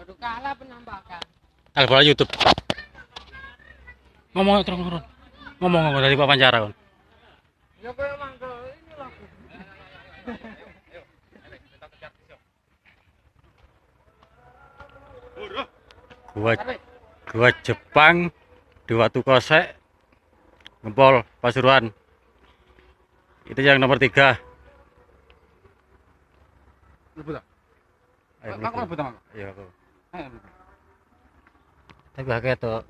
Baru kalah penampakan. Albola YouTube. Ngomong terus turun. Ngomong dari wawancara kon. Ya koyo mangko ini lho. Gua gua Jepang di Watu Kosek Ngempol Pasuruan. Itu yang nomor 3. Lebut tak? Ayo Aku lebut tak? Iya aku. Ayo. Tapi akeh to.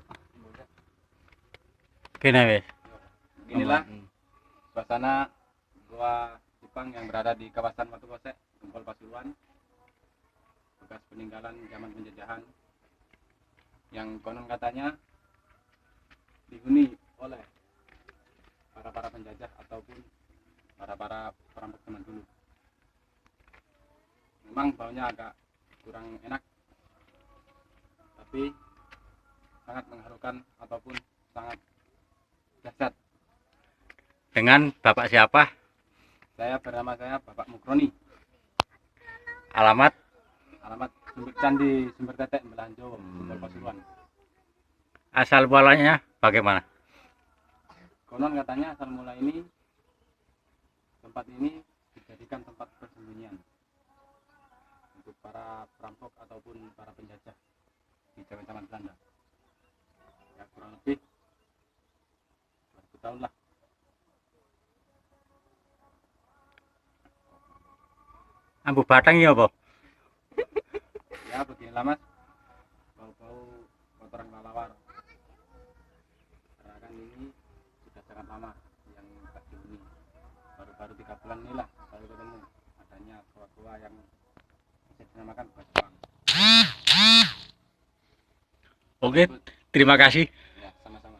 Kene wis. Inilah suasana gua Jepang yang berada di kawasan Watu Kosek, Gempol Pasuruan. Bekas peninggalan zaman penjajahan yang konon katanya dihuni oleh para penjajah ataupun para perampok zaman dulu. Memang baunya agak kurang enak, tapi sangat mengharukan ataupun sangat dahsyat. Dengan Bapak siapa? Saya Bapak Mukroni. Alamat Alamat Sumber Candi Sumber Tetek Belanjo, Gempol Pasuruan. asal mulanya bagaimana? Konon katanya asal mula ini tempat ini dijadikan tempat persembunyian untuk para perampok ataupun para penjajah di zaman Belanda. Ya kurang lebih 200 tahun lah. Ambu batang ya apa? Ya beginilah mas, bau-bau kotoran kelelawar. Karena kan ini sudah sangat lama yang tak dihuni. Baru-baru 3 bulan inilah baru ketemu adanya goa-goa yang bisa dinamakan gua Jepang. Oke, terima kasih. Ya sama-sama.